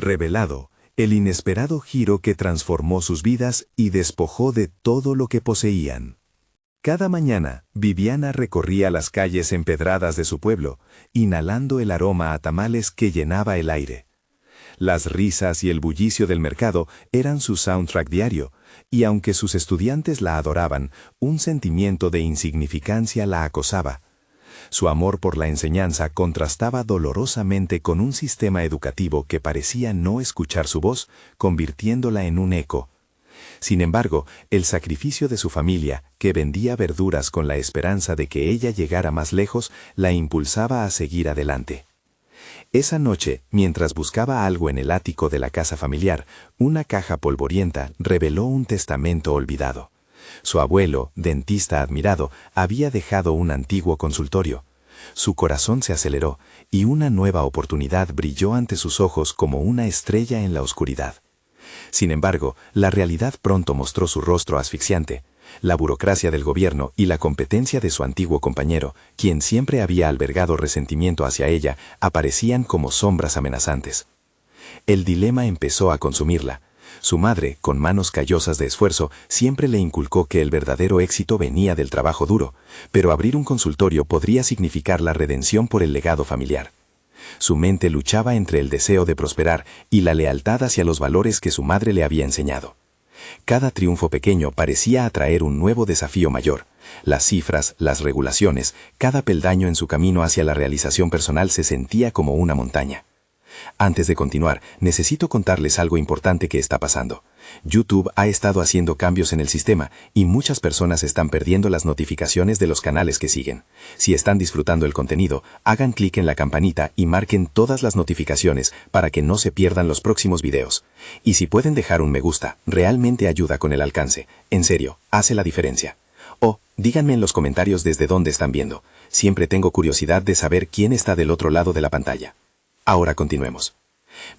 Revelado, el inesperado giro que transformó sus vidas y despojó de todo lo que poseían. Cada mañana, Viviana recorría las calles empedradas de su pueblo, inhalando el aroma a tamales que llenaba el aire. Las risas y el bullicio del mercado eran su soundtrack diario, y aunque sus estudiantes la adoraban, un sentimiento de insignificancia la acosaba. Su amor por la enseñanza contrastaba dolorosamente con un sistema educativo que parecía no escuchar su voz, convirtiéndola en un eco. Sin embargo, el sacrificio de su familia, que vendía verduras con la esperanza de que ella llegara más lejos, la impulsaba a seguir adelante. Esa noche, mientras buscaba algo en el ático de la casa familiar, una caja polvorienta reveló un testamento olvidado. Su abuelo, dentista admirado, había dejado un antiguo consultorio. Su corazón se aceleró y una nueva oportunidad brilló ante sus ojos como una estrella en la oscuridad. Sin embargo, la realidad pronto mostró su rostro asfixiante. La burocracia del gobierno y la competencia de su antiguo compañero, quien siempre había albergado resentimiento hacia ella, aparecían como sombras amenazantes. El dilema empezó a consumirla. Su madre, con manos callosas de esfuerzo, siempre le inculcó que el verdadero éxito venía del trabajo duro, pero abrir un consultorio podría significar la redención por el legado familiar. Su mente luchaba entre el deseo de prosperar y la lealtad hacia los valores que su madre le había enseñado. Cada triunfo pequeño parecía atraer un nuevo desafío mayor. Las cifras, las regulaciones, cada peldaño en su camino hacia la realización personal se sentía como una montaña. Antes de continuar, necesito contarles algo importante que está pasando. YouTube ha estado haciendo cambios en el sistema y muchas personas están perdiendo las notificaciones de los canales que siguen. Si están disfrutando el contenido, hagan clic en la campanita y marquen todas las notificaciones para que no se pierdan los próximos videos. Y si pueden dejar un me gusta, realmente ayuda con el alcance. En serio, hace la diferencia. O, díganme en los comentarios desde dónde están viendo. Siempre tengo curiosidad de saber quién está del otro lado de la pantalla. Ahora continuemos.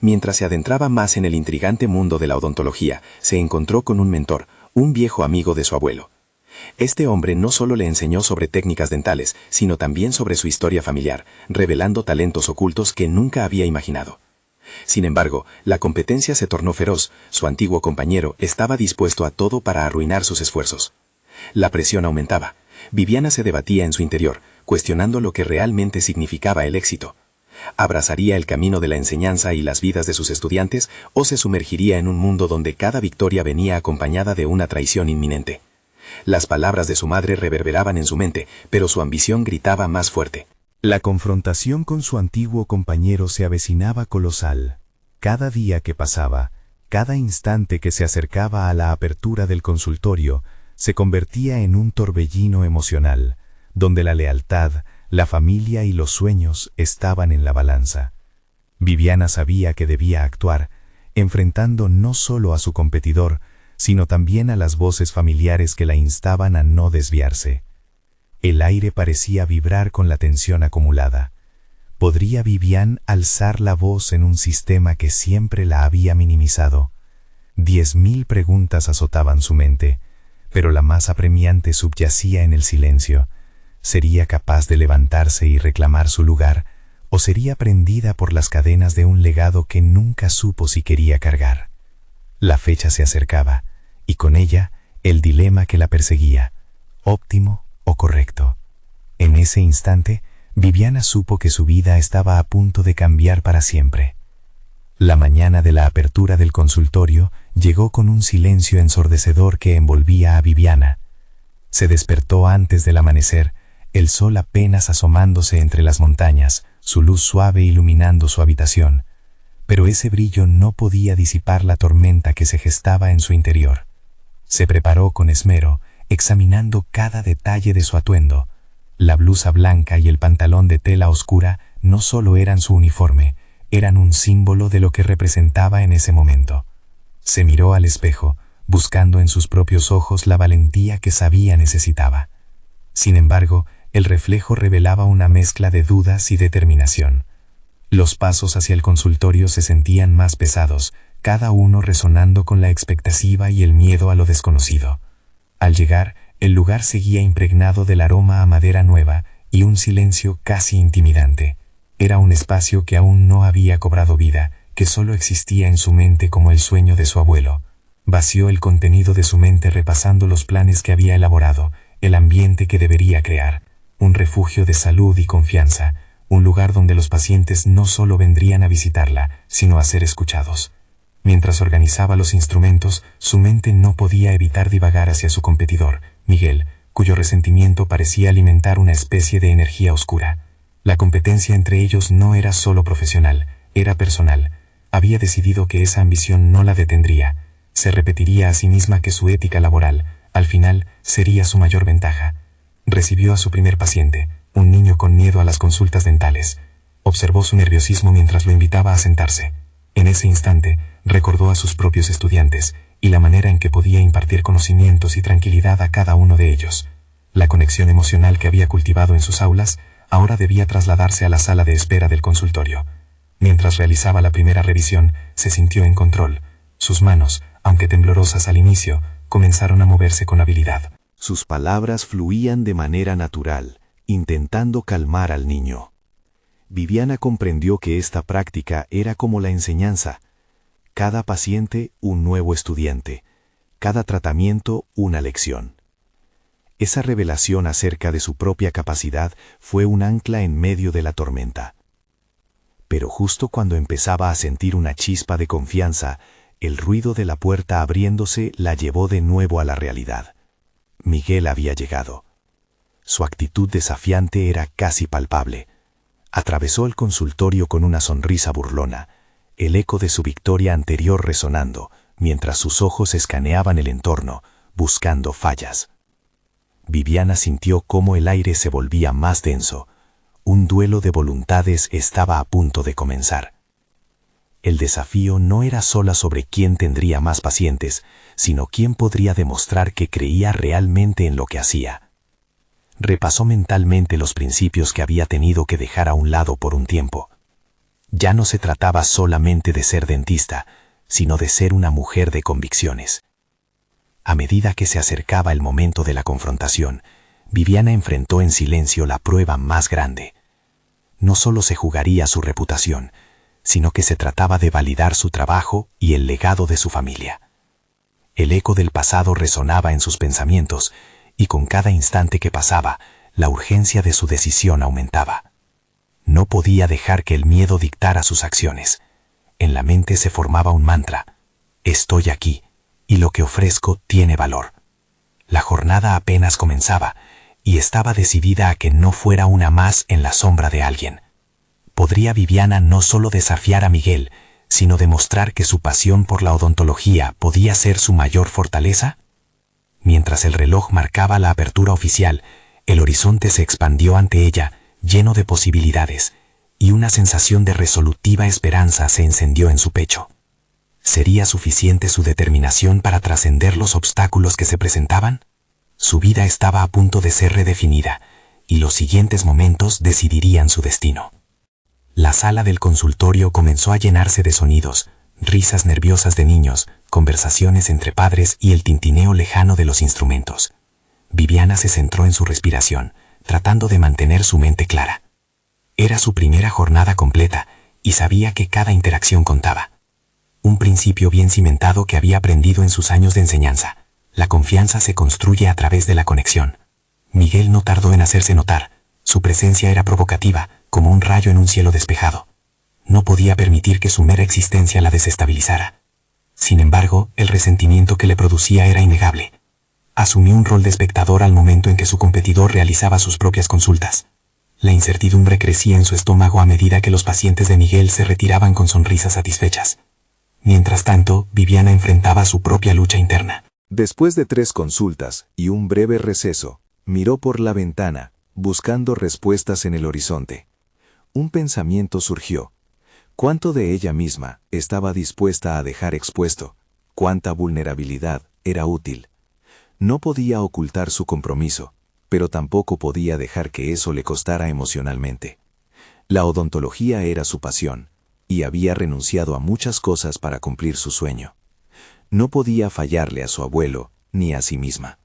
Mientras se adentraba más en el intrigante mundo de la odontología, se encontró con un mentor, un viejo amigo de su abuelo. Este hombre no solo le enseñó sobre técnicas dentales, sino también sobre su historia familiar, revelando talentos ocultos que nunca había imaginado. Sin embargo, la competencia se tornó feroz. Su antiguo compañero estaba dispuesto a todo para arruinar sus esfuerzos. La presión aumentaba. Viviana se debatía en su interior, cuestionando lo que realmente significaba el éxito. ¿Abrazaría el camino de la enseñanza y las vidas de sus estudiantes o se sumergiría en un mundo donde cada victoria venía acompañada de una traición inminente? Las palabras de su madre reverberaban en su mente, pero su ambición gritaba más fuerte. La confrontación con su antiguo compañero se avecinaba colosal. Cada día que pasaba, cada instante que se acercaba a la apertura del consultorio, se convertía en un torbellino emocional, donde la lealtad, la familia y los sueños estaban en la balanza. Viviana sabía que debía actuar, enfrentando no solo a su competidor, sino también a las voces familiares que la instaban a no desviarse. El aire parecía vibrar con la tensión acumulada. ¿Podría Viviana alzar la voz en un sistema que siempre la había minimizado? 10.000 preguntas azotaban su mente, pero la más apremiante subyacía en el silencio. ¿Sería capaz de levantarse y reclamar su lugar, o sería prendida por las cadenas de un legado que nunca supo si quería cargar? La fecha se acercaba, y con ella el dilema que la perseguía, óptimo o correcto. En ese instante, Viviana supo que su vida estaba a punto de cambiar para siempre. La mañana de la apertura del consultorio llegó con un silencio ensordecedor que envolvía a Viviana. Se despertó antes del amanecer, el sol apenas asomándose entre las montañas, su luz suave iluminando su habitación. Pero ese brillo no podía disipar la tormenta que se gestaba en su interior. Se preparó con esmero, examinando cada detalle de su atuendo. La blusa blanca y el pantalón de tela oscura no solo eran su uniforme, eran un símbolo de lo que representaba en ese momento. Se miró al espejo, buscando en sus propios ojos la valentía que sabía necesitaba. Sin embargo, el reflejo revelaba una mezcla de dudas y determinación. Los pasos hacia el consultorio se sentían más pesados, cada uno resonando con la expectativa y el miedo a lo desconocido. Al llegar, el lugar seguía impregnado del aroma a madera nueva y un silencio casi intimidante. Era un espacio que aún no había cobrado vida, que solo existía en su mente como el sueño de su abuelo. Vació el contenido de su mente repasando los planes que había elaborado, el ambiente que debería crear, un refugio de salud y confianza, un lugar donde los pacientes no solo vendrían a visitarla, sino a ser escuchados. Mientras organizaba los instrumentos, su mente no podía evitar divagar hacia su competidor, Miguel, cuyo resentimiento parecía alimentar una especie de energía oscura. La competencia entre ellos no era solo profesional, era personal. Había decidido que esa ambición no la detendría. Se repetiría a sí misma que su ética laboral, al final, sería su mayor ventaja. Recibió a su primer paciente, un niño con miedo a las consultas dentales. Observó su nerviosismo mientras lo invitaba a sentarse. En ese instante, recordó a sus propios estudiantes y la manera en que podía impartir conocimientos y tranquilidad a cada uno de ellos. La conexión emocional que había cultivado en sus aulas ahora debía trasladarse a la sala de espera del consultorio. Mientras realizaba la primera revisión, se sintió en control. Sus manos, aunque temblorosas al inicio, comenzaron a moverse con habilidad. Sus palabras fluían de manera natural, intentando calmar al niño. Viviana comprendió que esta práctica era como la enseñanza. Cada paciente, un nuevo estudiante. Cada tratamiento, una lección. Esa revelación acerca de su propia capacidad fue un ancla en medio de la tormenta. Pero justo cuando empezaba a sentir una chispa de confianza, el ruido de la puerta abriéndose la llevó de nuevo a la realidad. Miguel había llegado. Su actitud desafiante era casi palpable. Atravesó el consultorio con una sonrisa burlona, el eco de su victoria anterior resonando, mientras sus ojos escaneaban el entorno, buscando fallas. Viviana sintió cómo el aire se volvía más denso. Un duelo de voluntades estaba a punto de comenzar. El desafío no era solo sobre quién tendría más pacientes, sino quién podría demostrar que creía realmente en lo que hacía. Repasó mentalmente los principios que había tenido que dejar a un lado por un tiempo. Ya no se trataba solamente de ser dentista, sino de ser una mujer de convicciones. A medida que se acercaba el momento de la confrontación, Viviana enfrentó en silencio la prueba más grande. No solo se jugaría su reputación, sino que se trataba de validar su trabajo y el legado de su familia. El eco del pasado resonaba en sus pensamientos, y con cada instante que pasaba, la urgencia de su decisión aumentaba. No podía dejar que el miedo dictara sus acciones. En la mente se formaba un mantra: estoy aquí, y lo que ofrezco tiene valor. La jornada apenas comenzaba, y estaba decidida a que no fuera una más en la sombra de alguien. ¿Podría Viviana no solo desafiar a Miguel, sino demostrar que su pasión por la odontología podía ser su mayor fortaleza? Mientras el reloj marcaba la apertura oficial, el horizonte se expandió ante ella, lleno de posibilidades, y una sensación de resolutiva esperanza se encendió en su pecho. ¿Sería suficiente su determinación para trascender los obstáculos que se presentaban? Su vida estaba a punto de ser redefinida, y los siguientes momentos decidirían su destino. La sala del consultorio comenzó a llenarse de sonidos, risas nerviosas de niños, conversaciones entre padres y el tintineo lejano de los instrumentos. Viviana se centró en su respiración, tratando de mantener su mente clara. Era su primera jornada completa, y sabía que cada interacción contaba. Un principio bien cimentado que había aprendido en sus años de enseñanza. La confianza se construye a través de la conexión. Miguel no tardó en hacerse notar. Su presencia era provocativa, como un rayo en un cielo despejado. No podía permitir que su mera existencia la desestabilizara. Sin embargo, el resentimiento que le producía era innegable. Asumió un rol de espectador al momento en que su competidor realizaba sus propias consultas. La incertidumbre crecía en su estómago a medida que los pacientes de Miguel se retiraban con sonrisas satisfechas. Mientras tanto, Viviana enfrentaba su propia lucha interna. Después de 3 consultas y un breve receso, miró por la ventana, buscando respuestas en el horizonte. Un pensamiento surgió. ¿Cuánto de ella misma estaba dispuesta a dejar expuesto? ¿Cuánta vulnerabilidad era útil? No podía ocultar su compromiso, pero tampoco podía dejar que eso le costara emocionalmente. La odontología era su pasión, y había renunciado a muchas cosas para cumplir su sueño. No podía fallarle a su abuelo ni a sí misma.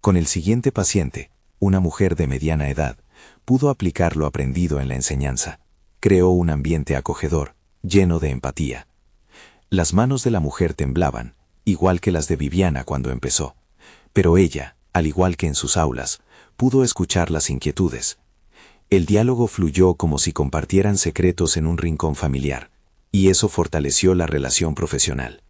Con el siguiente paciente, una mujer de mediana edad, pudo aplicar lo aprendido en la enseñanza. Creó un ambiente acogedor, lleno de empatía. Las manos de la mujer temblaban, igual que las de Viviana cuando empezó, pero ella, al igual que en sus aulas, pudo escuchar las inquietudes. El diálogo fluyó como si compartieran secretos en un rincón familiar, y eso fortaleció la relación profesional.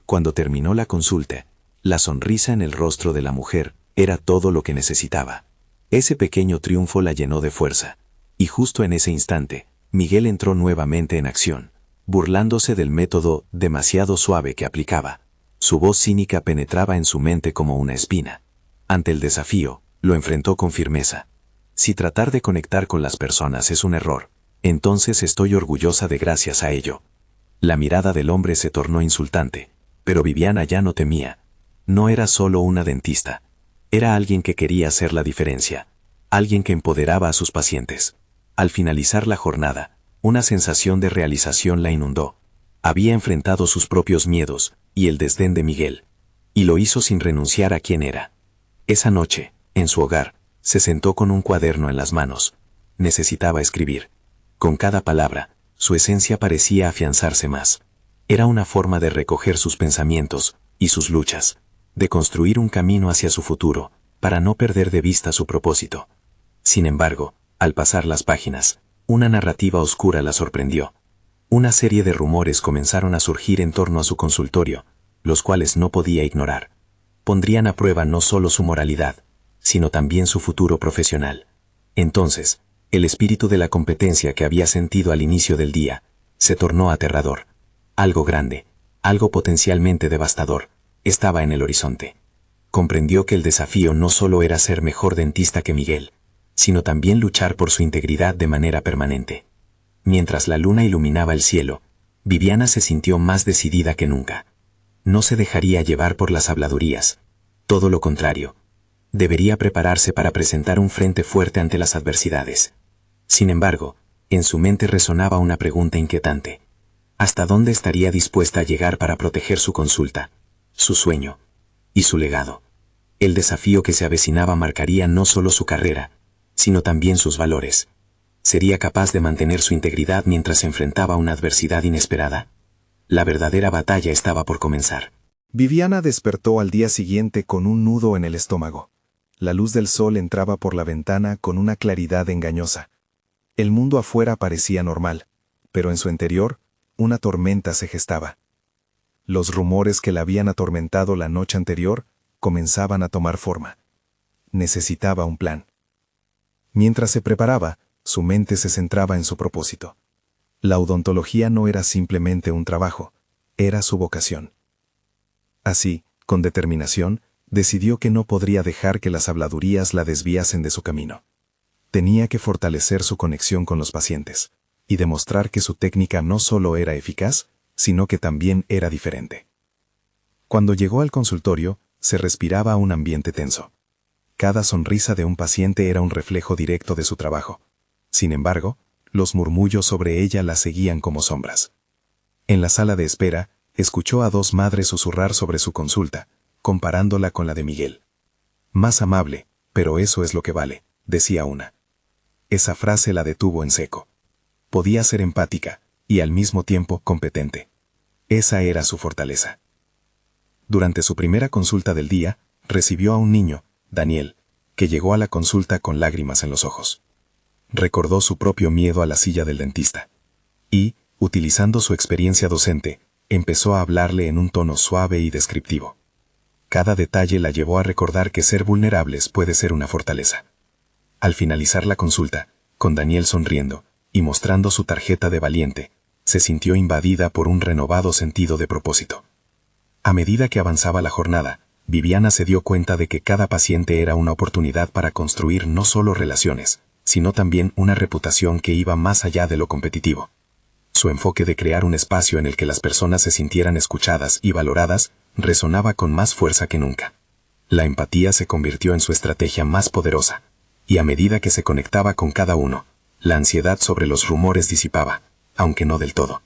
Cuando terminó la consulta, la sonrisa en el rostro de la mujer era todo lo que necesitaba. Ese pequeño triunfo la llenó de fuerza, y justo en ese instante, Miguel entró nuevamente en acción, burlándose del método demasiado suave que aplicaba. Su voz cínica penetraba en su mente como una espina. Ante el desafío, lo enfrentó con firmeza. Si tratar de conectar con las personas es un error, entonces estoy orgullosa de gracias a ello. La mirada del hombre se tornó insultante, pero Viviana ya no temía. No era solo una dentista. Era alguien que quería hacer la diferencia. Alguien que empoderaba a sus pacientes. Al finalizar la jornada, una sensación de realización la inundó. Había enfrentado sus propios miedos y el desdén de Miguel, y lo hizo sin renunciar a quien era. Esa noche, en su hogar, se sentó con un cuaderno en las manos. Necesitaba escribir. Con cada palabra, su esencia parecía afianzarse más. Era una forma de recoger sus pensamientos y sus luchas, de construir un camino hacia su futuro, para no perder de vista su propósito. Sin embargo, al pasar las páginas, una narrativa oscura la sorprendió. Una serie de rumores comenzaron a surgir en torno a su consultorio, los cuales no podía ignorar. Pondrían a prueba no solo su moralidad, sino también su futuro profesional. Entonces, el espíritu de la competencia que había sentido al inicio del día, se tornó aterrador. Algo grande, algo potencialmente devastador, estaba en el horizonte. Comprendió que el desafío no solo era ser mejor dentista que Miguel, sino también luchar por su integridad de manera permanente. Mientras la luna iluminaba el cielo, Viviana se sintió más decidida que nunca. No se dejaría llevar por las habladurías. Todo lo contrario. Debería prepararse para presentar un frente fuerte ante las adversidades. Sin embargo, en su mente resonaba una pregunta inquietante. ¿Hasta dónde estaría dispuesta a llegar para proteger su consulta, su sueño y su legado? El desafío que se avecinaba marcaría no solo su carrera, sino también sus valores. ¿Sería capaz de mantener su integridad mientras enfrentaba una adversidad inesperada? La verdadera batalla estaba por comenzar. Viviana despertó al día siguiente con un nudo en el estómago. La luz del sol entraba por la ventana con una claridad engañosa. El mundo afuera parecía normal, pero en su interior, una tormenta se gestaba. Los rumores que la habían atormentado la noche anterior comenzaban a tomar forma. Necesitaba un plan. Mientras se preparaba, su mente se centraba en su propósito. La odontología no era simplemente un trabajo, era su vocación. Así, con determinación, decidió que no podría dejar que las habladurías la desviasen de su camino. Tenía que fortalecer su conexión con los pacientes y demostrar que su técnica no solo era eficaz, sino que también era diferente. Cuando llegó al consultorio, se respiraba un ambiente tenso. Cada sonrisa de un paciente era un reflejo directo de su trabajo. Sin embargo, los murmullos sobre ella la seguían como sombras. En la sala de espera, escuchó a dos madres susurrar sobre su consulta, comparándola con la de Miguel. Más amable, pero eso es lo que vale, decía una. Esa frase la detuvo en seco. Podía ser empática y al mismo tiempo competente. Esa era su fortaleza. Durante su primera consulta del día, recibió a un niño, Daniel, que llegó a la consulta con lágrimas en los ojos. Recordó su propio miedo a la silla del dentista. Y, utilizando su experiencia docente, empezó a hablarle en un tono suave y descriptivo. Cada detalle la llevó a recordar que ser vulnerables puede ser una fortaleza. Al finalizar la consulta, con Daniel sonriendo y mostrando su tarjeta de valiente, se sintió invadida por un renovado sentido de propósito. A medida que avanzaba la jornada, Viviana se dio cuenta de que cada paciente era una oportunidad para construir no solo relaciones, sino también una reputación que iba más allá de lo competitivo. Su enfoque de crear un espacio en el que las personas se sintieran escuchadas y valoradas resonaba con más fuerza que nunca. La empatía se convirtió en su estrategia más poderosa, y a medida que se conectaba con cada uno, la ansiedad sobre los rumores disipaba, aunque no del todo.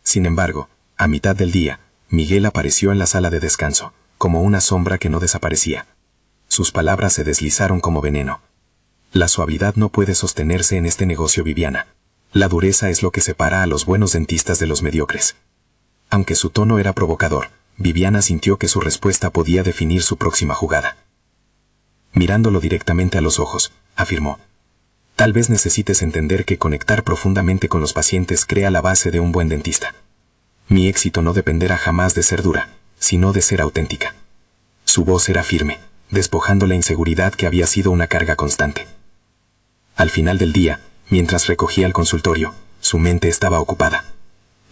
Sin embargo, a mitad del día, Miguel apareció en la sala de descanso, como una sombra que no desaparecía. Sus palabras se deslizaron como veneno. La suavidad no puede sostenerse en este negocio, Viviana. La dureza es lo que separa a los buenos dentistas de los mediocres. Aunque su tono era provocador, Viviana sintió que su respuesta podía definir su próxima jugada. Mirándolo directamente a los ojos, afirmó: tal vez necesites entender que conectar profundamente con los pacientes crea la base de un buen dentista. Mi éxito no dependerá jamás de ser dura, sino de ser auténtica. Su voz era firme, despojando la inseguridad que había sido una carga constante. Al final del día, mientras recogía el consultorio, su mente estaba ocupada.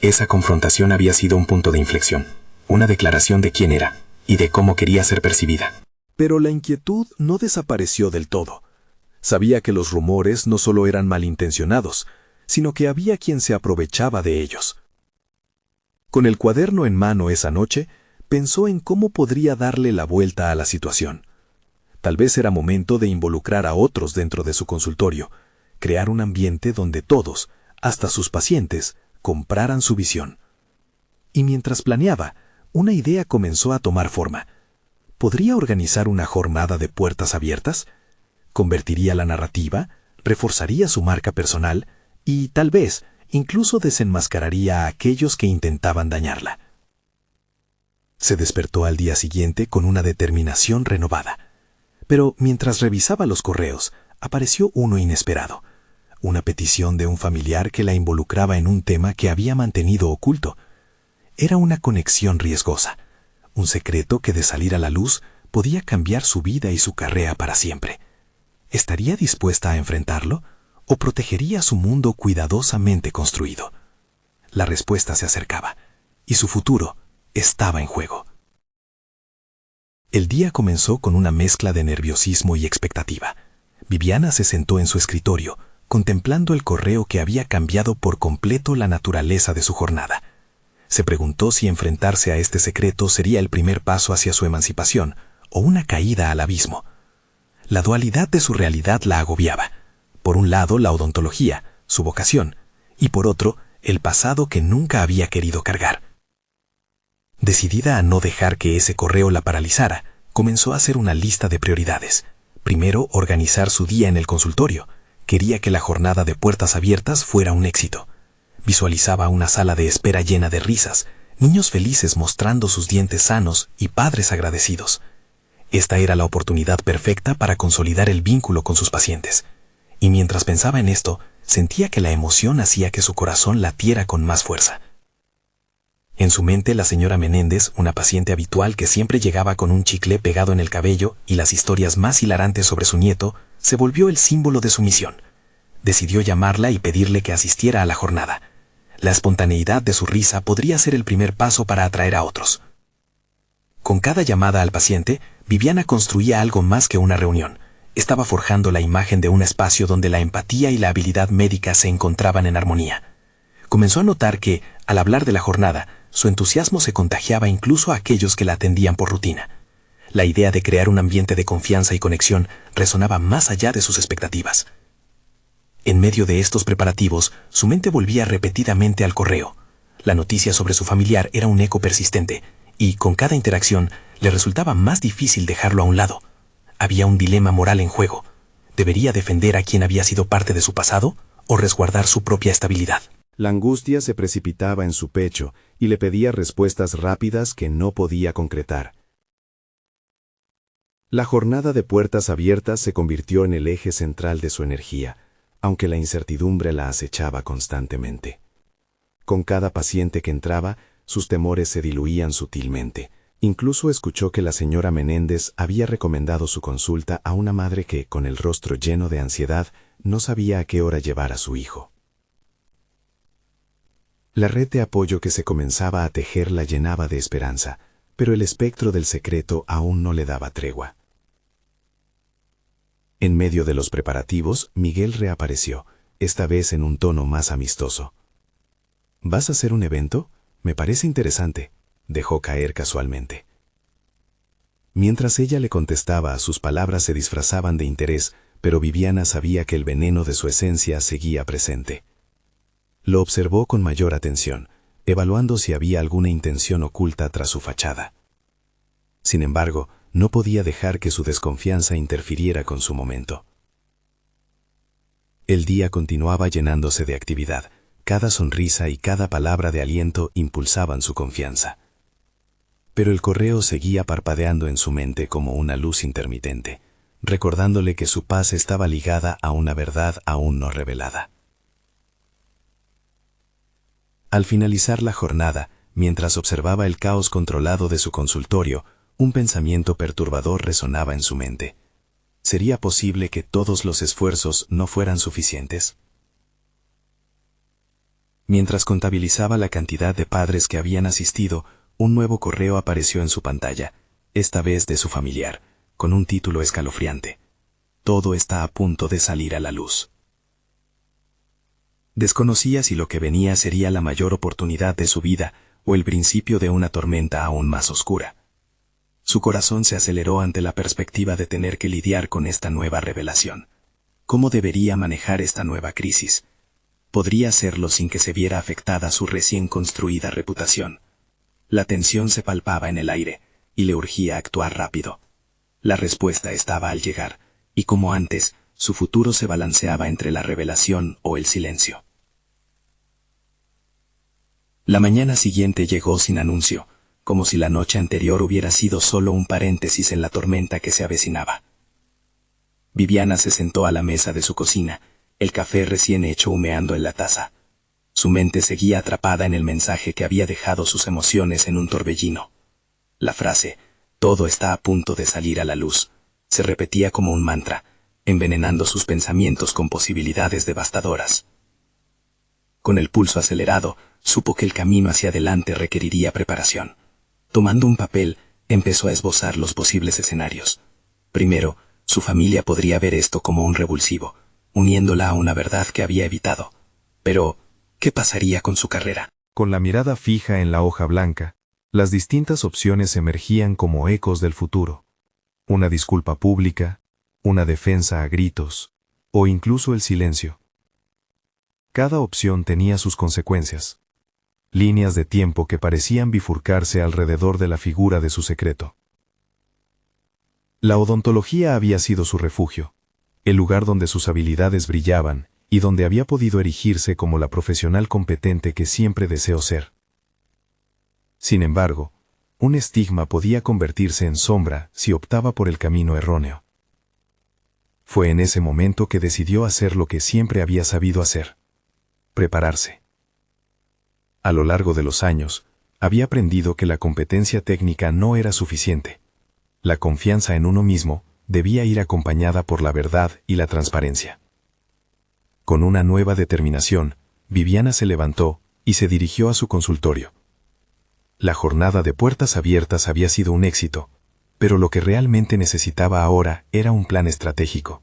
Esa confrontación había sido un punto de inflexión, una declaración de quién era y de cómo quería ser percibida. Pero la inquietud no desapareció del todo. Sabía que los rumores no solo eran malintencionados, sino que había quien se aprovechaba de ellos. Con el cuaderno en mano esa noche, pensó en cómo podría darle la vuelta a la situación. Tal vez era momento de involucrar a otros dentro de su consultorio, crear un ambiente donde todos, hasta sus pacientes, compraran su visión. Y mientras planeaba, una idea comenzó a tomar forma. ¿Podría organizar una jornada de puertas abiertas? Convertiría la narrativa, reforzaría su marca personal y, tal vez, incluso desenmascararía a aquellos que intentaban dañarla. Se despertó al día siguiente con una determinación renovada. Pero mientras revisaba los correos, apareció uno inesperado. Una petición de un familiar que la involucraba en un tema que había mantenido oculto. Era una conexión riesgosa, un secreto que de salir a la luz podía cambiar su vida y su carrera para siempre. ¿Estaría dispuesta a enfrentarlo o protegería su mundo cuidadosamente construido? La respuesta se acercaba, y su futuro estaba en juego. El día comenzó con una mezcla de nerviosismo y expectativa. Viviana se sentó en su escritorio, contemplando el correo que había cambiado por completo la naturaleza de su jornada. Se preguntó si enfrentarse a este secreto sería el primer paso hacia su emancipación o una caída al abismo. La dualidad de su realidad la agobiaba. Por un lado, la odontología, su vocación, y por otro, el pasado que nunca había querido cargar. Decidida a no dejar que ese correo la paralizara, comenzó a hacer una lista de prioridades. Primero, organizar su día en el consultorio. Quería que la jornada de puertas abiertas fuera un éxito. Visualizaba una sala de espera llena de risas, niños felices mostrando sus dientes sanos y padres agradecidos. Esta era la oportunidad perfecta para consolidar el vínculo con sus pacientes. Y mientras pensaba en esto, sentía que la emoción hacía que su corazón latiera con más fuerza. En su mente, la señora Menéndez, una paciente habitual que siempre llegaba con un chicle pegado en el cabello y las historias más hilarantes sobre su nieto, se volvió el símbolo de su misión. Decidió llamarla y pedirle que asistiera a la jornada. La espontaneidad de su risa podría ser el primer paso para atraer a otros. Con cada llamada al paciente, Viviana construía algo más que una reunión. Estaba forjando la imagen de un espacio donde la empatía y la habilidad médica se encontraban en armonía. Comenzó a notar que, al hablar de la jornada, su entusiasmo se contagiaba incluso a aquellos que la atendían por rutina. La idea de crear un ambiente de confianza y conexión resonaba más allá de sus expectativas. En medio de estos preparativos, su mente volvía repetidamente al correo. La noticia sobre su familiar era un eco persistente, y con cada interacción le resultaba más difícil dejarlo a un lado. Había un dilema moral en juego. ¿Debería defender a quien había sido parte de su pasado o resguardar su propia estabilidad? La angustia se precipitaba en su pecho y le pedía respuestas rápidas que no podía concretar. La jornada de puertas abiertas se convirtió en el eje central de su energía, aunque la incertidumbre la acechaba constantemente. Con cada paciente que entraba, sus temores se diluían sutilmente. Incluso escuchó que la señora Menéndez había recomendado su consulta a una madre que, con el rostro lleno de ansiedad, no sabía a qué hora llevar a su hijo. La red de apoyo que se comenzaba a tejer la llenaba de esperanza, pero el espectro del secreto aún no le daba tregua. En medio de los preparativos, Miguel reapareció, esta vez en un tono más amistoso. ¿Vas a hacer un evento? Me parece interesante, dejó caer casualmente. Mientras ella le contestaba, sus palabras se disfrazaban de interés, pero Viviana sabía que el veneno de su esencia seguía presente. Lo observó con mayor atención, evaluando si había alguna intención oculta tras su fachada. Sin embargo, no podía dejar que su desconfianza interfiriera con su momento. El día continuaba llenándose de actividad. Cada sonrisa y cada palabra de aliento impulsaban su confianza. Pero el correo seguía parpadeando en su mente como una luz intermitente, recordándole que su paz estaba ligada a una verdad aún no revelada. Al finalizar la jornada, mientras observaba el caos controlado de su consultorio, un pensamiento perturbador resonaba en su mente. ¿Sería posible que todos los esfuerzos no fueran suficientes? Mientras contabilizaba la cantidad de padres que habían asistido, un nuevo correo apareció en su pantalla, esta vez de su familiar, con un título escalofriante. Todo está a punto de salir a la luz. Desconocía si lo que venía sería la mayor oportunidad de su vida o el principio de una tormenta aún más oscura. Su corazón se aceleró ante la perspectiva de tener que lidiar con esta nueva revelación. ¿Cómo debería manejar esta nueva crisis? ¿Podría hacerlo sin que se viera afectada su recién construida reputación? La tensión se palpaba en el aire, y le urgía actuar rápido. La respuesta estaba al llegar, y como antes, su futuro se balanceaba entre la revelación o el silencio. La mañana siguiente llegó sin anuncio, como si la noche anterior hubiera sido solo un paréntesis en la tormenta que se avecinaba. Viviana se sentó a la mesa de su cocina, el café recién hecho humeando en la taza. Su mente seguía atrapada en el mensaje que había dejado sus emociones en un torbellino. La frase, todo está a punto de salir a la luz, se repetía como un mantra, envenenando sus pensamientos con posibilidades devastadoras. Con el pulso acelerado, supo que el camino hacia adelante requeriría preparación. Tomando un papel, empezó a esbozar los posibles escenarios. Primero, su familia podría ver esto como un revulsivo, uniéndola a una verdad que había evitado. Pero, ¿qué pasaría con su carrera? Con la mirada fija en la hoja blanca, las distintas opciones emergían como ecos del futuro. Una disculpa pública, una defensa a gritos, o incluso el silencio. Cada opción tenía sus consecuencias. Líneas de tiempo que parecían bifurcarse alrededor de la figura de su secreto. La odontología había sido su refugio, el lugar donde sus habilidades brillaban y donde había podido erigirse como la profesional competente que siempre deseó ser. Sin embargo, un estigma podía convertirse en sombra si optaba por el camino erróneo. Fue en ese momento que decidió hacer lo que siempre había sabido hacer: prepararse. A lo largo de los años, había aprendido que la competencia técnica no era suficiente. La confianza en uno mismo debía ir acompañada por la verdad y la transparencia. Con una nueva determinación, Viviana se levantó y se dirigió a su consultorio. La jornada de puertas abiertas había sido un éxito, pero lo que realmente necesitaba ahora era un plan estratégico.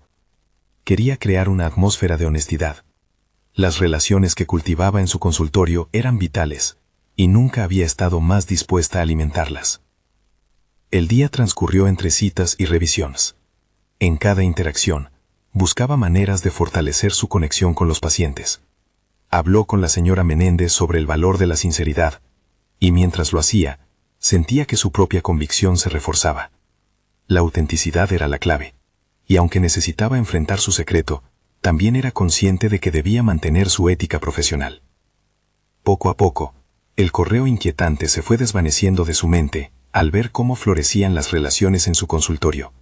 Quería crear una atmósfera de honestidad. Las relaciones que cultivaba en su consultorio eran vitales, y nunca había estado más dispuesta a alimentarlas. El día transcurrió entre citas y revisiones. En cada interacción, buscaba maneras de fortalecer su conexión con los pacientes. Habló con la señora Menéndez sobre el valor de la sinceridad, y mientras lo hacía, sentía que su propia convicción se reforzaba. La autenticidad era la clave, y aunque necesitaba enfrentar su secreto, también era consciente de que debía mantener su ética profesional. Poco a poco, el correo inquietante se fue desvaneciendo de su mente al ver cómo florecían las relaciones en su consultorio.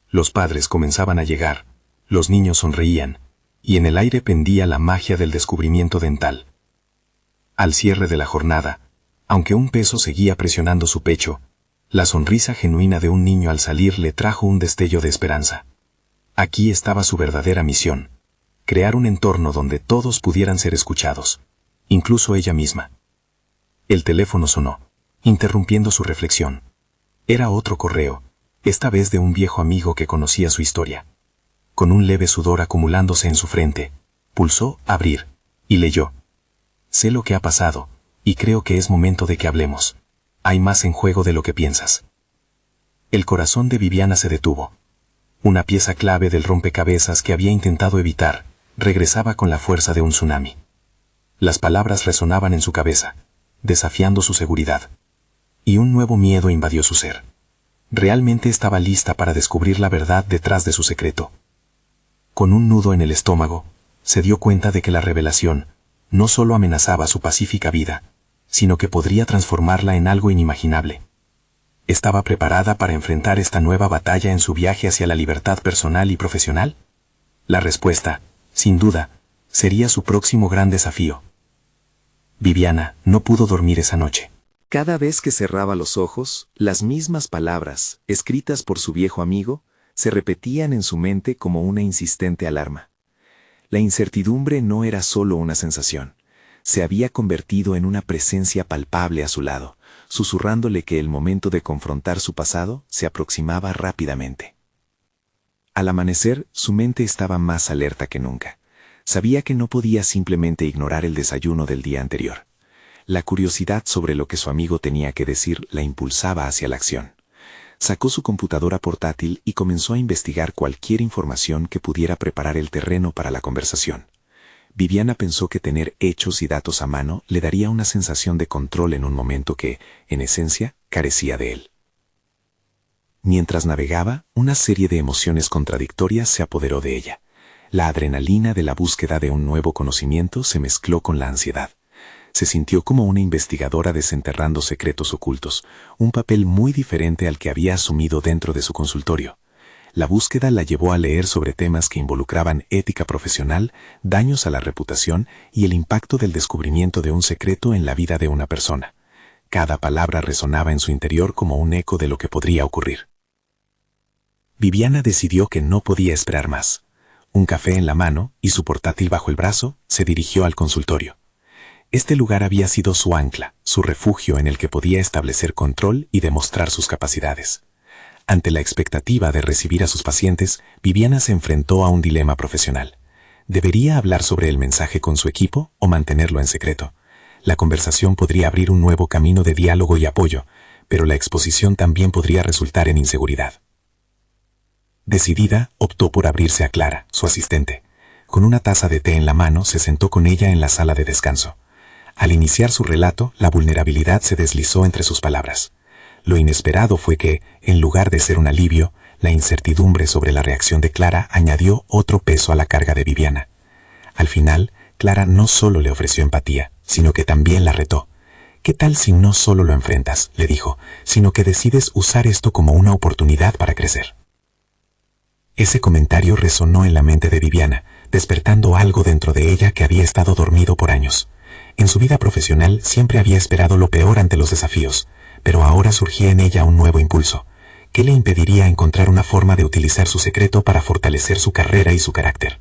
Los padres comenzaban a llegar, los niños sonreían, y en el aire pendía la magia del descubrimiento dental. Al cierre de la jornada, aunque un peso seguía presionando su pecho, la sonrisa genuina de un niño al salir le trajo un destello de esperanza. Aquí estaba su verdadera misión: crear un entorno donde todos pudieran ser escuchados, incluso ella misma. El teléfono sonó, interrumpiendo su reflexión. Era otro correo, esta vez de un viejo amigo que conocía su historia. Con un leve sudor acumulándose en su frente, pulsó abrir, y leyó: sé lo que ha pasado, y creo que es momento de que hablemos. Hay más en juego de lo que piensas. El corazón de Viviana se detuvo. Una pieza clave del rompecabezas que había intentado evitar regresaba con la fuerza de un tsunami. Las palabras resonaban en su cabeza, desafiando su seguridad. Y un nuevo miedo invadió su ser. Realmente estaba lista para descubrir la verdad detrás de su secreto. Con un nudo en el estómago, se dio cuenta de que la revelación no solo amenazaba su pacífica vida, sino que podría transformarla en algo inimaginable. ¿Estaba preparada para enfrentar esta nueva batalla en su viaje hacia la libertad personal y profesional? La respuesta, sin duda, sería su próximo gran desafío. Viviana no pudo dormir esa noche. Cada vez que cerraba los ojos, las mismas palabras, escritas por su viejo amigo, se repetían en su mente como una insistente alarma. La incertidumbre no era solo una sensación, se había convertido en una presencia palpable a su lado, susurrándole que el momento de confrontar su pasado se aproximaba rápidamente. Al amanecer, su mente estaba más alerta que nunca. Sabía que no podía simplemente ignorar el desayuno del día anterior. La curiosidad sobre lo que su amigo tenía que decir la impulsaba hacia la acción. Sacó su computadora portátil y comenzó a investigar cualquier información que pudiera preparar el terreno para la conversación. Viviana pensó que tener hechos y datos a mano le daría una sensación de control en un momento que, en esencia, carecía de él. Mientras navegaba, una serie de emociones contradictorias se apoderó de ella. La adrenalina de la búsqueda de un nuevo conocimiento se mezcló con la ansiedad. Se sintió como una investigadora desenterrando secretos ocultos, un papel muy diferente al que había asumido dentro de su consultorio. La búsqueda la llevó a leer sobre temas que involucraban ética profesional, daños a la reputación y el impacto del descubrimiento de un secreto en la vida de una persona. Cada palabra resonaba en su interior como un eco de lo que podría ocurrir. Viviana decidió que no podía esperar más. Un café en la mano y su portátil bajo el brazo, se dirigió al consultorio. Este lugar había sido su ancla, su refugio en el que podía establecer control y demostrar sus capacidades. Ante la expectativa de recibir a sus pacientes, Viviana se enfrentó a un dilema profesional. ¿Debería hablar sobre el mensaje con su equipo o mantenerlo en secreto? La conversación podría abrir un nuevo camino de diálogo y apoyo, pero la exposición también podría resultar en inseguridad. Decidida, optó por abrirse a Clara, su asistente. Con una taza de té en la mano, se sentó con ella en la sala de descanso. Al iniciar su relato, la vulnerabilidad se deslizó entre sus palabras. Lo inesperado fue que, en lugar de ser un alivio, la incertidumbre sobre la reacción de Clara añadió otro peso a la carga de Viviana. Al final, Clara no solo le ofreció empatía, sino que también la retó. ¿Qué tal si no solo lo enfrentas?, le dijo, sino que decides usar esto como una oportunidad para crecer? Ese comentario resonó en la mente de Viviana, despertando algo dentro de ella que había estado dormido por años. En su vida profesional siempre había esperado lo peor ante los desafíos, pero ahora surgía en ella un nuevo impulso. ¿Qué le impediría encontrar una forma de utilizar su secreto para fortalecer su carrera y su carácter?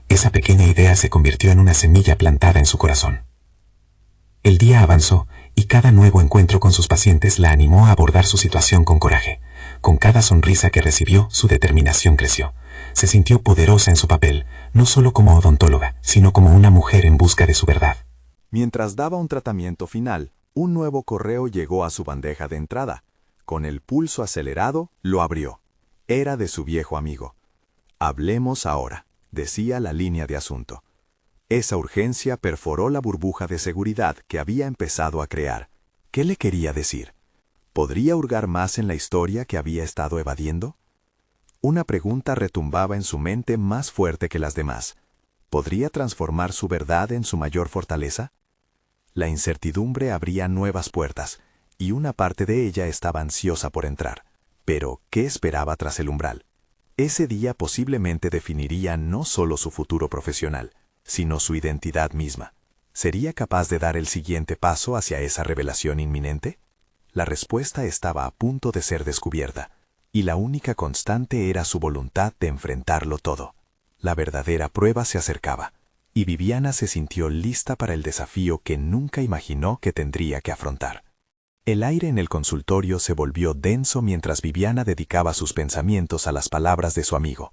Esa pequeña idea se convirtió en una semilla plantada en su corazón. El día avanzó, y cada nuevo encuentro con sus pacientes la animó a abordar su situación con coraje. Con cada sonrisa que recibió, su determinación creció. Se sintió poderosa en su papel, no solo como odontóloga, sino como una mujer en busca de su verdad. Mientras daba un tratamiento final, un nuevo correo llegó a su bandeja de entrada. Con el pulso acelerado, lo abrió. Era de su viejo amigo. «Hablemos ahora», decía la línea de asunto. Esa urgencia perforó la burbuja de seguridad que había empezado a crear. ¿Qué le quería decir? ¿Podría hurgar más en la historia que había estado evadiendo? Una pregunta retumbaba en su mente más fuerte que las demás. ¿Podría transformar su verdad en su mayor fortaleza? La incertidumbre abría nuevas puertas, y una parte de ella estaba ansiosa por entrar. Pero, ¿qué esperaba tras el umbral? Ese día posiblemente definiría no solo su futuro profesional, sino su identidad misma. ¿Sería capaz de dar el siguiente paso hacia esa revelación inminente? La respuesta estaba a punto de ser descubierta, y la única constante era su voluntad de enfrentarlo todo. La verdadera prueba se acercaba, y Viviana se sintió lista para el desafío que nunca imaginó que tendría que afrontar. El aire en el consultorio se volvió denso mientras Viviana dedicaba sus pensamientos a las palabras de su amigo.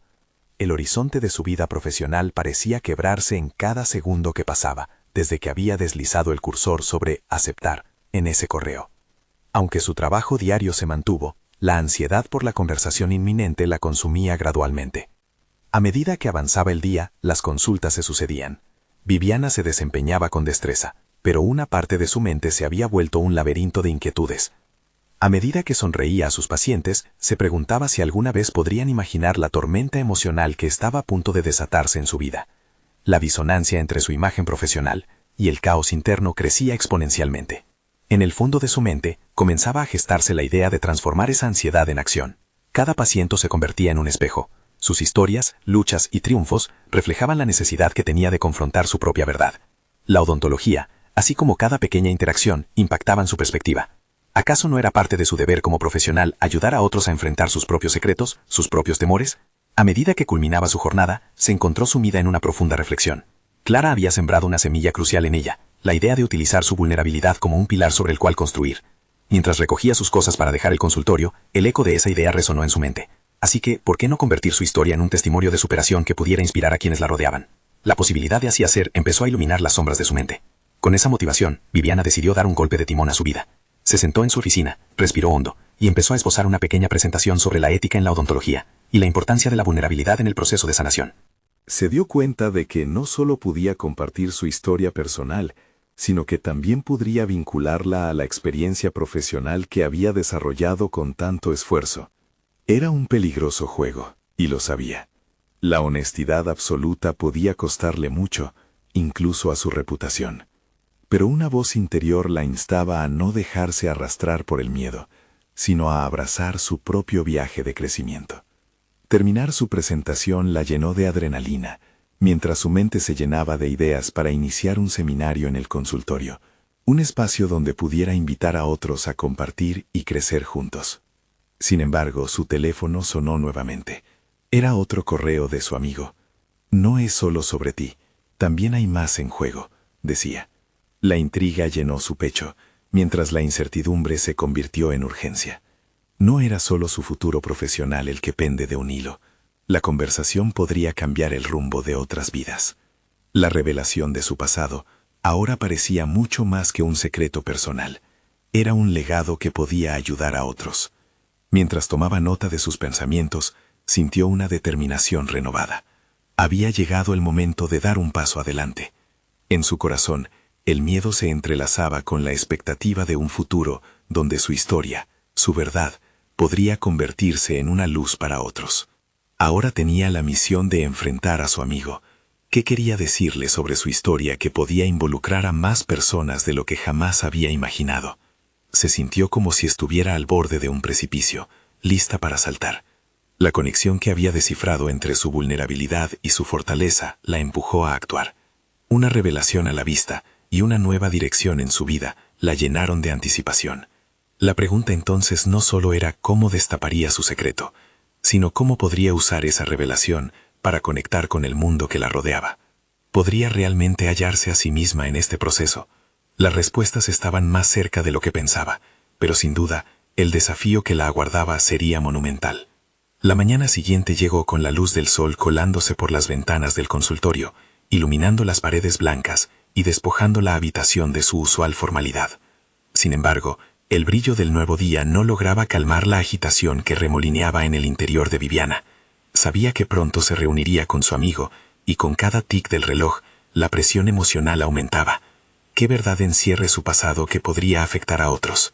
El horizonte de su vida profesional parecía quebrarse en cada segundo que pasaba, desde que había deslizado el cursor sobre «aceptar» en ese correo. Aunque su trabajo diario se mantuvo, la ansiedad por la conversación inminente la consumía gradualmente. A medida que avanzaba el día, las consultas se sucedían. Viviana se desempeñaba con destreza, pero una parte de su mente se había vuelto un laberinto de inquietudes. A medida que sonreía a sus pacientes, se preguntaba si alguna vez podrían imaginar la tormenta emocional que estaba a punto de desatarse en su vida. La disonancia entre su imagen profesional y el caos interno crecía exponencialmente. En el fondo de su mente comenzaba a gestarse la idea de transformar esa ansiedad en acción. Cada paciente se convertía en un espejo. Sus historias, luchas y triunfos reflejaban la necesidad que tenía de confrontar su propia verdad. La odontología, así como cada pequeña interacción, impactaban su perspectiva. ¿Acaso no era parte de su deber como profesional ayudar a otros a enfrentar sus propios secretos, sus propios temores? A medida que culminaba su jornada, se encontró sumida en una profunda reflexión. Clara había sembrado una semilla crucial en ella, la idea de utilizar su vulnerabilidad como un pilar sobre el cual construir. Mientras recogía sus cosas para dejar el consultorio, el eco de esa idea resonó en su mente. Así que, ¿por qué no convertir su historia en un testimonio de superación que pudiera inspirar a quienes la rodeaban? La posibilidad de así hacer empezó a iluminar las sombras de su mente. Con esa motivación, Viviana decidió dar un golpe de timón a su vida. Se sentó en su oficina, respiró hondo, y empezó a esbozar una pequeña presentación sobre la ética en la odontología y la importancia de la vulnerabilidad en el proceso de sanación. Se dio cuenta de que no solo podía compartir su historia personal, sino que también podría vincularla a la experiencia profesional que había desarrollado con tanto esfuerzo. Era un peligroso juego, y lo sabía. La honestidad absoluta podía costarle mucho, incluso a su reputación. Pero una voz interior la instaba a no dejarse arrastrar por el miedo, sino a abrazar su propio viaje de crecimiento. Terminar su presentación la llenó de adrenalina, mientras su mente se llenaba de ideas para iniciar un seminario en el consultorio, un espacio donde pudiera invitar a otros a compartir y crecer juntos. Sin embargo, su teléfono sonó nuevamente. Era otro correo de su amigo. No es solo sobre ti, también hay más en juego, decía. La intriga llenó su pecho, mientras la incertidumbre se convirtió en urgencia. No era solo su futuro profesional el que pende de un hilo. La conversación podría cambiar el rumbo de otras vidas. La revelación de su pasado ahora parecía mucho más que un secreto personal. Era un legado que podía ayudar a otros. Mientras tomaba nota de sus pensamientos, sintió una determinación renovada. Había llegado el momento de dar un paso adelante. En su corazón, el miedo se entrelazaba con la expectativa de un futuro donde su historia, su verdad, podría convertirse en una luz para otros. Ahora tenía la misión de enfrentar a su amigo. ¿Qué quería decirle sobre su historia que podía involucrar a más personas de lo que jamás había imaginado? Se sintió como si estuviera al borde de un precipicio, lista para saltar. La conexión que había descifrado entre su vulnerabilidad y su fortaleza la empujó a actuar. Una revelación a la vista y una nueva dirección en su vida la llenaron de anticipación. La pregunta entonces no solo era cómo destaparía su secreto, sino cómo podría usar esa revelación para conectar con el mundo que la rodeaba. ¿Podría realmente hallarse a sí misma en este proceso? Las respuestas estaban más cerca de lo que pensaba, pero sin duda, el desafío que la aguardaba sería monumental. La mañana siguiente llegó con la luz del sol colándose por las ventanas del consultorio, iluminando las paredes blancas y despojando la habitación de su usual formalidad. Sin embargo, el brillo del nuevo día no lograba calmar la agitación que remolineaba en el interior de Viviana. Sabía que pronto se reuniría con su amigo, y con cada tic del reloj, la presión emocional aumentaba. ¿Qué verdad encierre su pasado que podría afectar a otros?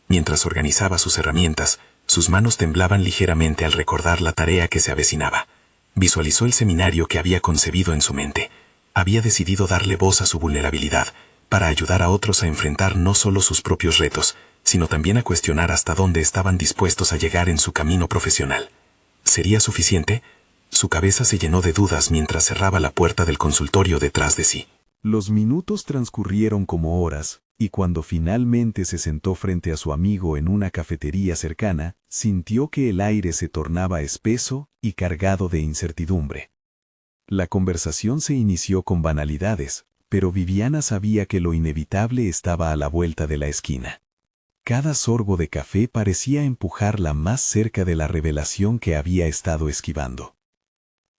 Mientras organizaba sus herramientas, sus manos temblaban ligeramente al recordar la tarea que se avecinaba. Visualizó el seminario que había concebido en su mente. Había decidido darle voz a su vulnerabilidad, para ayudar a otros a enfrentar no solo sus propios retos, sino también a cuestionar hasta dónde estaban dispuestos a llegar en su camino profesional. ¿Sería suficiente? Su cabeza se llenó de dudas mientras cerraba la puerta del consultorio detrás de sí. Los minutos transcurrieron como horas, y cuando finalmente se sentó frente a su amigo en una cafetería cercana, sintió que el aire se tornaba espeso y cargado de incertidumbre. La conversación se inició con banalidades, pero Viviana sabía que lo inevitable estaba a la vuelta de la esquina. Cada sorbo de café parecía empujarla más cerca de la revelación que había estado esquivando.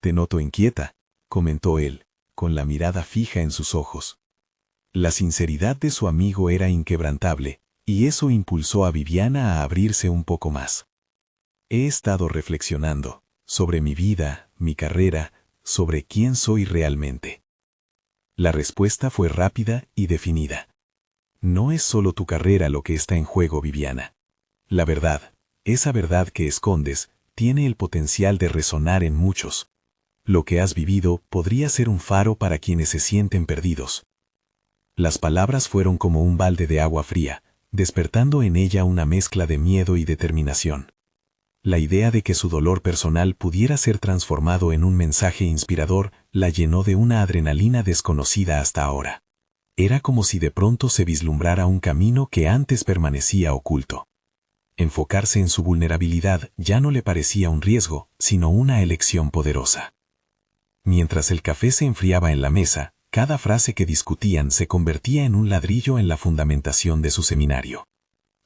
«Te noto inquieta», comentó él, con la mirada fija en sus ojos. La sinceridad de su amigo era inquebrantable, y eso impulsó a Viviana a abrirse un poco más. «He estado reflexionando sobre mi vida, mi carrera, sobre quién soy realmente». La respuesta fue rápida y definida. «No es solo tu carrera lo que está en juego, Viviana. La verdad, esa verdad que escondes, tiene el potencial de resonar en muchos. Lo que has vivido podría ser un faro para quienes se sienten perdidos. Las palabras fueron como un balde de agua fría, despertando en ella una mezcla de miedo y determinación. La idea de que su dolor personal pudiera ser transformado en un mensaje inspirador la llenó de una adrenalina desconocida hasta ahora. Era como si de pronto se vislumbrara un camino que antes permanecía oculto. Enfocarse en su vulnerabilidad ya no le parecía un riesgo, sino una elección poderosa. Mientras el café se enfriaba en la mesa, cada frase que discutían se convertía en un ladrillo en la fundamentación de su seminario.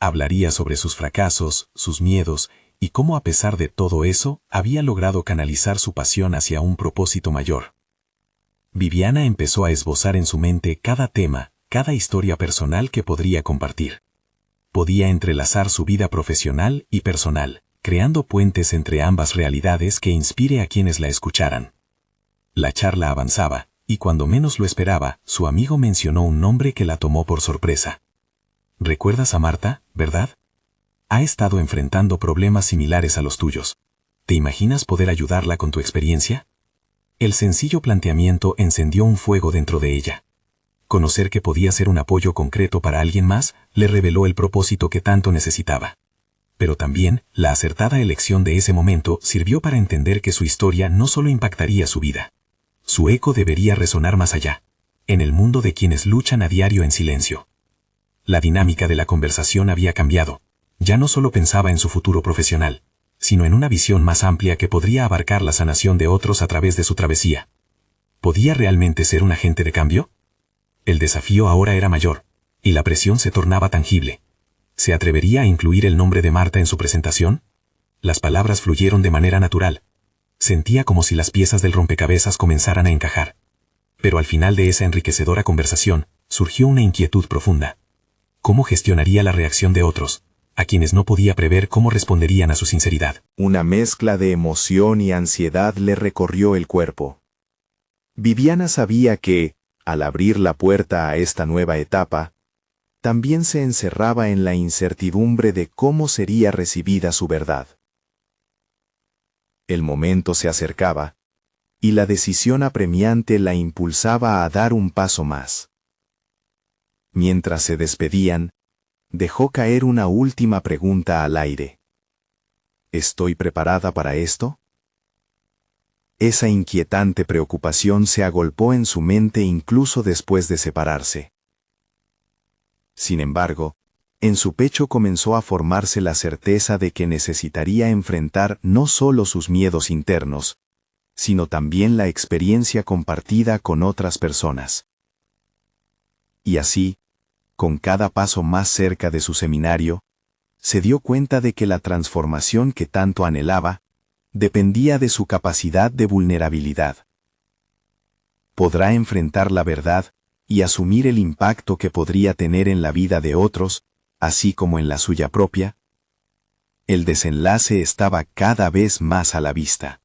Hablaría sobre sus fracasos, sus miedos, y cómo a pesar de todo eso, había logrado canalizar su pasión hacia un propósito mayor. Viviana empezó a esbozar en su mente cada tema, cada historia personal que podría compartir. Podía entrelazar su vida profesional y personal, creando puentes entre ambas realidades que inspire a quienes la escucharan. La charla avanzaba, y cuando menos lo esperaba, su amigo mencionó un nombre que la tomó por sorpresa. ¿Recuerdas a Marta, verdad? Ha estado enfrentando problemas similares a los tuyos. ¿Te imaginas poder ayudarla con tu experiencia? El sencillo planteamiento encendió un fuego dentro de ella. Conocer que podía ser un apoyo concreto para alguien más le reveló el propósito que tanto necesitaba. Pero también, la acertada elección de ese momento sirvió para entender que su historia no solo impactaría su vida. Su eco debería resonar más allá, en el mundo de quienes luchan a diario en silencio. La dinámica de la conversación había cambiado. Ya no solo pensaba en su futuro profesional, sino en una visión más amplia que podría abarcar la sanación de otros a través de su travesía. ¿Podía realmente ser un agente de cambio? El desafío ahora era mayor, y la presión se tornaba tangible. ¿Se atrevería a incluir el nombre de Marta en su presentación? Las palabras fluyeron de manera natural. Sentía como si las piezas del rompecabezas comenzaran a encajar. Pero al final de esa enriquecedora conversación, surgió una inquietud profunda. ¿Cómo gestionaría la reacción de otros, a quienes no podía prever cómo responderían a su sinceridad? Una mezcla de emoción y ansiedad le recorrió el cuerpo. Viviana sabía que, al abrir la puerta a esta nueva etapa, también se encerraba en la incertidumbre de cómo sería recibida su verdad. El momento se acercaba, y la decisión apremiante la impulsaba a dar un paso más. Mientras se despedían, dejó caer una última pregunta al aire. ¿Estoy preparada para esto? Esa inquietante preocupación se agolpó en su mente incluso después de separarse. Sin embargo, en su pecho comenzó a formarse la certeza de que necesitaría enfrentar no solo sus miedos internos, sino también la experiencia compartida con otras personas. Y así, con cada paso más cerca de su seminario, se dio cuenta de que la transformación que tanto anhelaba dependía de su capacidad de vulnerabilidad. ¿Podrá enfrentar la verdad y asumir el impacto que podría tener en la vida de otros, así como en la suya propia? El desenlace estaba cada vez más a la vista.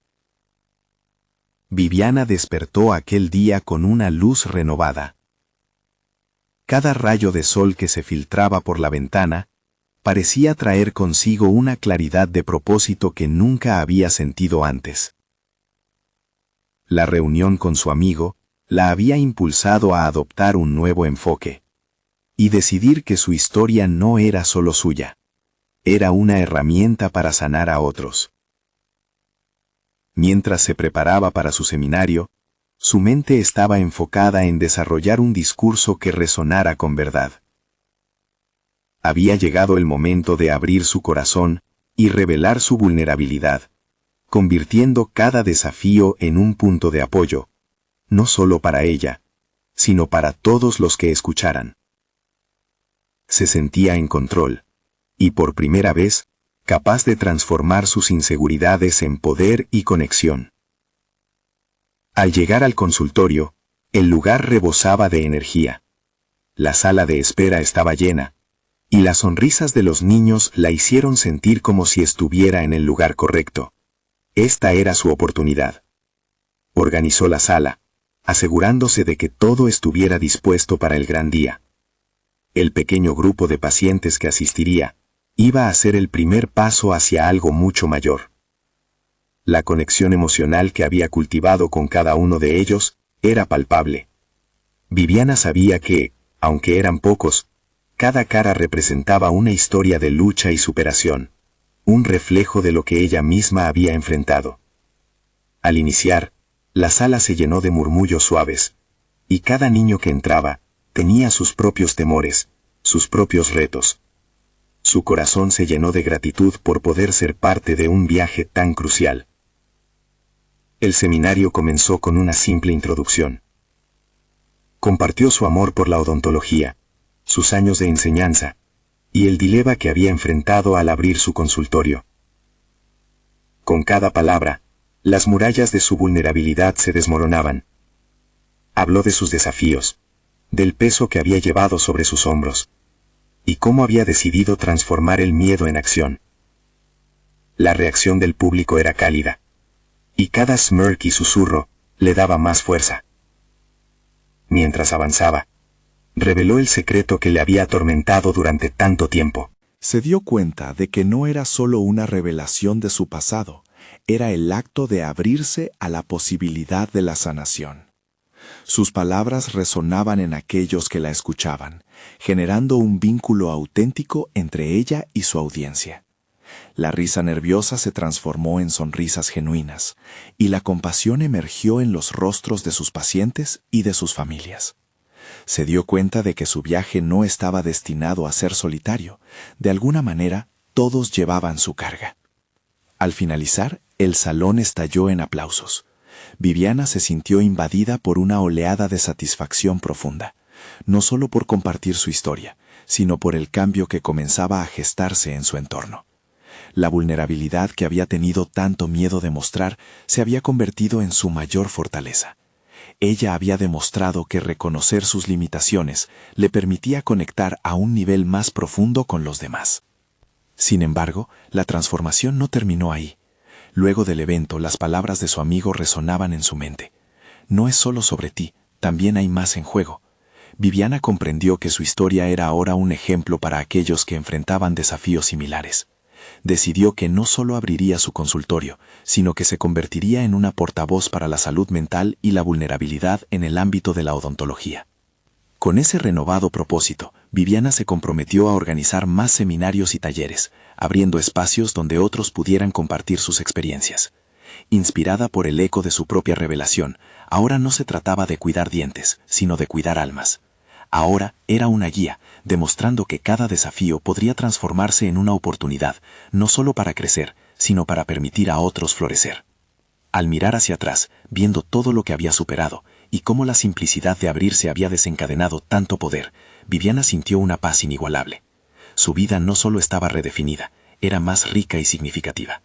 Viviana despertó aquel día con una luz renovada. Cada rayo de sol que se filtraba por la ventana parecía traer consigo una claridad de propósito que nunca había sentido antes. La reunión con su amigo la había impulsado a adoptar un nuevo enfoque y decidir que su historia no era solo suya, era una herramienta para sanar a otros. Mientras se preparaba para su seminario, su mente estaba enfocada en desarrollar un discurso que resonara con verdad. Había llegado el momento de abrir su corazón y revelar su vulnerabilidad, convirtiendo cada desafío en un punto de apoyo, no solo para ella, sino para todos los que escucharan. Se sentía en control, y por primera vez, capaz de transformar sus inseguridades en poder y conexión. Al llegar al consultorio, el lugar rebosaba de energía. La sala de espera estaba llena, y las sonrisas de los niños la hicieron sentir como si estuviera en el lugar correcto. Esta era su oportunidad. Organizó la sala, asegurándose de que todo estuviera dispuesto para el gran día. El pequeño grupo de pacientes que asistiría iba a ser el primer paso hacia algo mucho mayor. La conexión emocional que había cultivado con cada uno de ellos era palpable. Viviana sabía que, aunque eran pocos, cada cara representaba una historia de lucha y superación, un reflejo de lo que ella misma había enfrentado. Al iniciar, la sala se llenó de murmullos suaves, y cada niño que entraba tenía sus propios temores, sus propios retos. Su corazón se llenó de gratitud por poder ser parte de un viaje tan crucial. El seminario comenzó con una simple introducción. Compartió su amor por la odontología, sus años de enseñanza, y el dilema que había enfrentado al abrir su consultorio. Con cada palabra, las murallas de su vulnerabilidad se desmoronaban. Habló de sus desafíos, del peso que había llevado sobre sus hombros, y cómo había decidido transformar el miedo en acción. La reacción del público era cálida, y cada smirk y susurro le daba más fuerza. Mientras avanzaba, reveló el secreto que le había atormentado durante tanto tiempo. Se dio cuenta de que no era solo una revelación de su pasado, era el acto de abrirse a la posibilidad de la sanación. Sus palabras resonaban en aquellos que la escuchaban, generando un vínculo auténtico entre ella y su audiencia. La risa nerviosa se transformó en sonrisas genuinas, y la compasión emergió en los rostros de sus pacientes y de sus familias. Se dio cuenta de que su viaje no estaba destinado a ser solitario. De alguna manera, todos llevaban su carga. Al finalizar, el salón estalló en aplausos. Viviana se sintió invadida por una oleada de satisfacción profunda, no solo por compartir su historia, sino por el cambio que comenzaba a gestarse en su entorno. La vulnerabilidad que había tenido tanto miedo de mostrar se había convertido en su mayor fortaleza. Ella había demostrado que reconocer sus limitaciones le permitía conectar a un nivel más profundo con los demás. Sin embargo, la transformación no terminó ahí. Luego del evento, las palabras de su amigo resonaban en su mente. No es solo sobre ti, también hay más en juego. Viviana comprendió que su historia era ahora un ejemplo para aquellos que enfrentaban desafíos similares. Decidió que no solo abriría su consultorio, sino que se convertiría en una portavoz para la salud mental y la vulnerabilidad en el ámbito de la odontología. Con ese renovado propósito, Viviana se comprometió a organizar más seminarios y talleres, abriendo espacios donde otros pudieran compartir sus experiencias. Inspirada por el eco de su propia revelación, ahora no se trataba de cuidar dientes, sino de cuidar almas. Ahora era una guía, demostrando que cada desafío podría transformarse en una oportunidad, no solo para crecer, sino para permitir a otros florecer. Al mirar hacia atrás, viendo todo lo que había superado, y cómo la simplicidad de abrirse había desencadenado tanto poder, Viviana sintió una paz inigualable. Su vida no solo estaba redefinida, era más rica y significativa.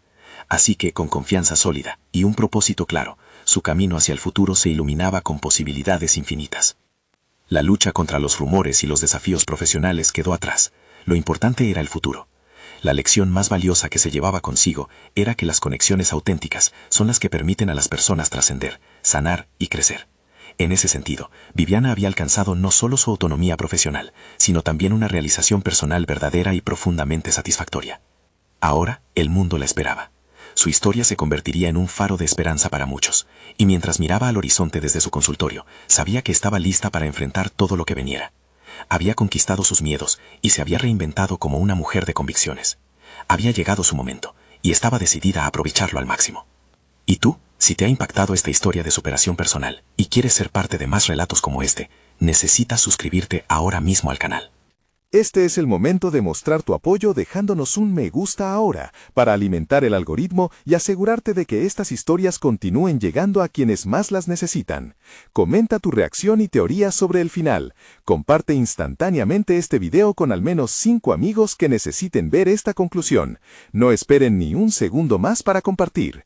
Así que, con confianza sólida y un propósito claro, su camino hacia el futuro se iluminaba con posibilidades infinitas. La lucha contra los rumores y los desafíos profesionales quedó atrás. Lo importante era el futuro. La lección más valiosa que se llevaba consigo era que las conexiones auténticas son las que permiten a las personas trascender, sanar y crecer. En ese sentido, Viviana había alcanzado no solo su autonomía profesional, sino también una realización personal verdadera y profundamente satisfactoria. Ahora, el mundo la esperaba. Su historia se convertiría en un faro de esperanza para muchos, y mientras miraba al horizonte desde su consultorio, sabía que estaba lista para enfrentar todo lo que veniera. Había conquistado sus miedos y se había reinventado como una mujer de convicciones. Había llegado su momento, y estaba decidida a aprovecharlo al máximo. ¿Y tú? Si te ha impactado esta historia de superación personal y quieres ser parte de más relatos como este, necesitas suscribirte ahora mismo al canal. Este es el momento de mostrar tu apoyo dejándonos un me gusta ahora para alimentar el algoritmo y asegurarte de que estas historias continúen llegando a quienes más las necesitan. Comenta tu reacción y teorías sobre el final. Comparte instantáneamente este video con al menos 5 amigos que necesiten ver esta conclusión. No esperen ni un segundo más para compartir.